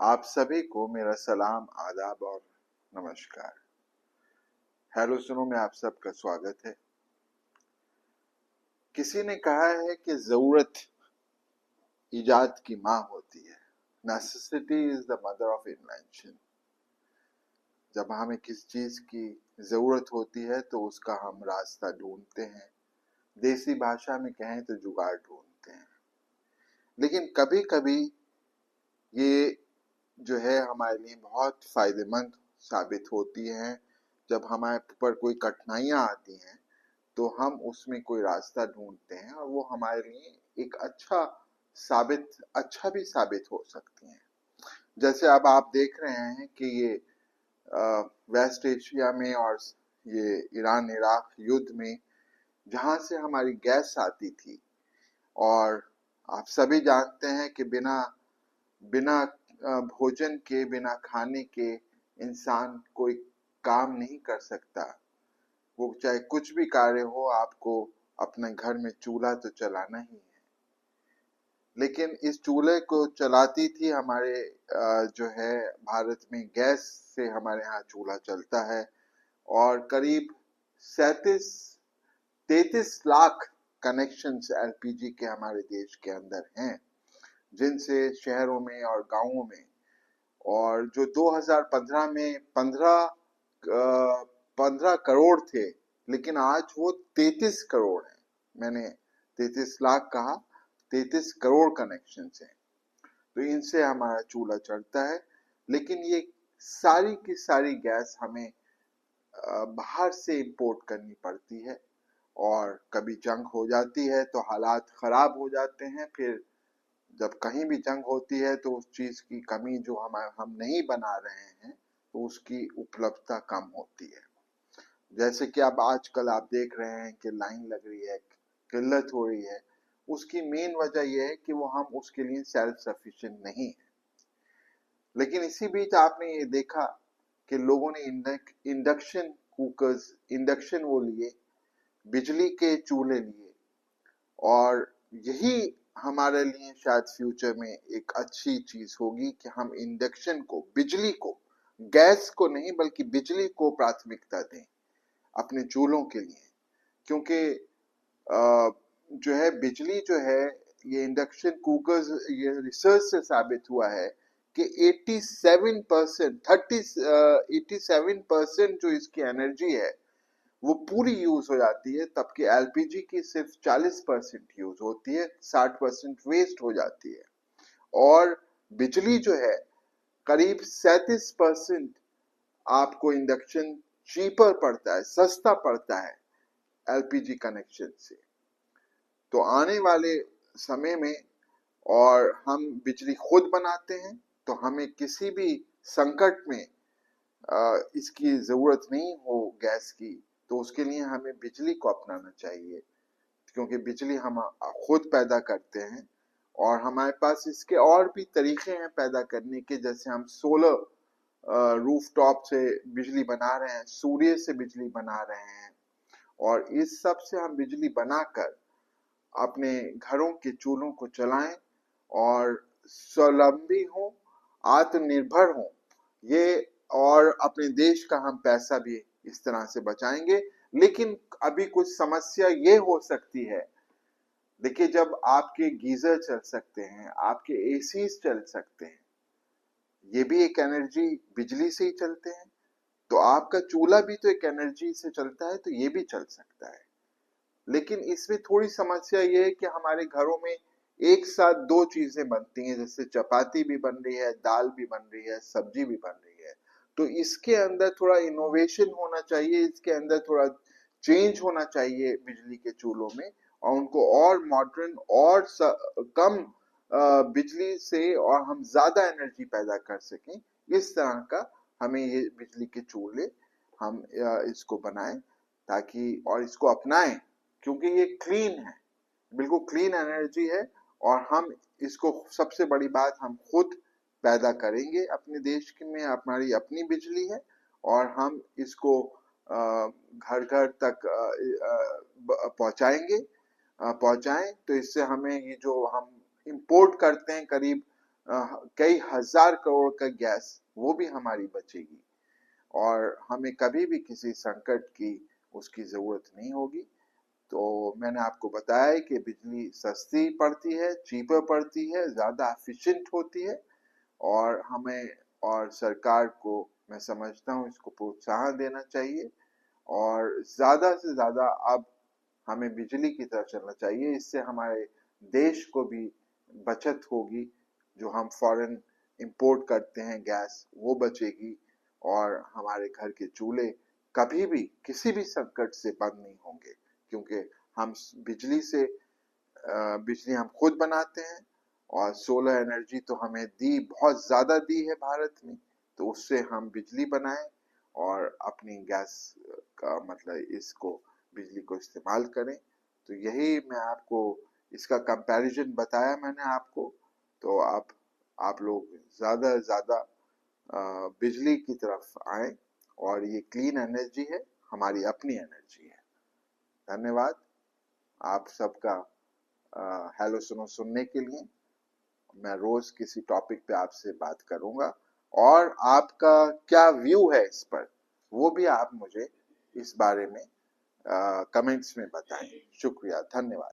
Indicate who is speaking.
Speaker 1: आप सभी को मेरा सलाम, आदाब और नमस्कार। हेलो सुनो में आप सबका स्वागत है। किसी ने कहा है कि जरूरत इजाद की माँ होती है। Necessity is the mother of invention. जब हमें किसी चीज की जरूरत होती है तो उसका हम रास्ता ढूंढते हैं। देसी भाषा में कहें तो जुगाड़ ढूंढते हैं। लेकिन कभी कभी ये जो है हमारे लिए बहुत फायदेमंद साबित होती हैं। जब हमारे ऊपर कोई कठिनाइयां आती हैं तो हम उसमें कोई रास्ता ढूंढते हैं और वो हमारे लिए एक अच्छा भी साबित हो सकती हैं। जैसे अब आप देख रहे हैं कि ये वेस्ट एशिया में और ये ईरान इराक युद्ध में जहां से हमारी गैस आती थी, और आप सभी जानते हैं कि बिना बिना भोजन के, बिना खाने के इंसान कोई काम नहीं कर सकता। वो चाहे कुछ भी कार्य हो, आपको अपने घर में चूल्हा तो चलाना ही है। लेकिन इस चूल्हे को चलाती थी हमारे जो है भारत में गैस से हमारे यहाँ चूल्हा चलता है। और करीब 33 लाख कनेक्शंस एलपीजी के हमारे देश के अंदर हैं, जिनसे शहरों में और गांवों में, और जो 2015 में 15 करोड़ थे, लेकिन आज वो 33 करोड़ है। मैंने 33 लाख कहा, 33 करोड़ कनेक्शन हैं। तो इनसे हमारा चूल्हा चढ़ता है। लेकिन ये सारी की सारी गैस हमें बाहर से इंपोर्ट करनी पड़ती है, और कभी जंग हो जाती है तो हालात खराब हो जाते हैं। फिर जब कहीं भी जंग होती है तो उस चीज की कमी जो हम नहीं बना रहे हैं तो उसकी उपलब्धता कम होती है। जैसे कि अब आजकल आप देख रहे हैं कि लाइन लग रही है, किल्लत हो रही है। उसकी मेन वजह यह है कि वो हम उसके लिए सेल्फ सफिशिएंट नहीं है। लेकिन इसी बीच आपने ये देखा कि लोगों ने इंडक्शन कुकर्स, इंडक्शन वो लिए, बिजली के चूल्हे लिए, और यही हमारे लिए शायद फ्यूचर में एक अच्छी चीज होगी कि हम इंडक्शन को, बिजली को, गैस को नहीं बल्कि बिजली को प्राथमिकता दें अपने चूल्हों के लिए। क्योंकि जो है बिजली जो है, ये इंडक्शन कुकर्स, ये रिसर्च से साबित हुआ है कि 87% जो इसकी एनर्जी है वो पूरी यूज हो जाती है, तबकि एलपीजी की सिर्फ 40% यूज होती है, 60% वेस्ट हो जाती है। और बिजली जो है करीब 37% आपको इंडक्शन चीपर पड़ता है, सस्ता पड़ता है एलपीजी कनेक्शन से। तो आने वाले समय में, और हम बिजली खुद बनाते हैं, तो हमें किसी भी संकट में इसकी जरूरत नहीं हो गैस की, तो उसके लिए हमें बिजली को अपनाना चाहिए। क्योंकि बिजली हम खुद पैदा करते हैं, और हमारे पास इसके और भी तरीके हैं पैदा करने के। जैसे हम सोलर रूफटॉप से बिजली बना रहे हैं, सूर्य से बिजली बना रहे हैं, और इस सब से हम बिजली बनाकर अपने घरों के चूल्हों को चलाएं और स्वावलंबी हो, आत्मनिर्भर हो। ये, और अपने देश का हम पैसा भी इस तरह से बचाएंगे। लेकिन अभी कुछ समस्या ये हो सकती है, देखिए, जब आपके गीजर चल सकते हैं, आपके एसी चल सकते हैं, ये भी एक एनर्जी बिजली से ही चलते हैं, तो आपका चूल्हा भी तो एक एनर्जी से चलता है, तो ये भी चल सकता है। लेकिन इसमें थोड़ी समस्या ये है कि हमारे घरों में एक साथ दो चीजें बनती हैं, जैसे चपाती भी बन रही है, दाल भी बन रही है, सब्जी भी बन रही है। तो इसके अंदर थोड़ा इनोवेशन होना चाहिए, इसके अंदर थोड़ा चेंज होना चाहिए बिजली के चूल्हों में, और उनको और मॉडर्न और कम बिजली से और हम ज्यादा एनर्जी पैदा कर सकें, इस तरह का हमें ये बिजली के चूल्हे हम इसको बनाएं, ताकि, और इसको अपनाएं, क्योंकि ये क्लीन है, बिल्कुल क्लीन एनर्जी है। और हम इसको, सबसे बड़ी बात, हम खुद पैदा करेंगे अपने देश में, हमारी अपनी बिजली है, और हम इसको घर घर तक पहुंचाएं। तो इससे हमें ये जो हम इंपोर्ट करते हैं करीब कई हजार करोड़ का गैस वो भी हमारी बचेगी और हमें कभी भी किसी संकट की उसकी जरूरत नहीं होगी। तो मैंने आपको बताया है कि बिजली सस्ती पड़ती है, चीपर पड़ती है, ज्यादा एफिशिएंट होती है और हमें और सरकार को मैं समझता हूँ इसको प्रोत्साहन देना चाहिए और ज्यादा से ज्यादा अब हमें बिजली की तरफ चलना चाहिए। इससे हमारे देश को भी बचत होगी, जो हम फॉरेन इंपोर्ट करते हैं गैस वो बचेगी और हमारे घर के चूल्हे कभी भी किसी भी संकट से बंद नहीं होंगे, क्योंकि हम बिजली से बिजली हम खुद बनाते हैं और सोलर एनर्जी तो हमें दी बहुत ज्यादा दी है भारत में, तो उससे हम बिजली बनाएं और अपनी गैस का मतलब इसको बिजली को इस्तेमाल करें। तो यही मैं आपको इसका कंपैरिजन बताया मैंने आपको। तो आप लोग ज्यादा से ज्यादा बिजली की तरफ आए और ये क्लीन एनर्जी है, हमारी अपनी एनर्जी है। धन्यवाद आप सबका हेलो सुनो सुनने के लिए। मैं रोज किसी टॉपिक पे आपसे बात करूंगा और आपका क्या व्यू है इस पर वो भी आप मुझे इस बारे में कमेंट्स में बताएं। शुक्रिया, धन्यवाद।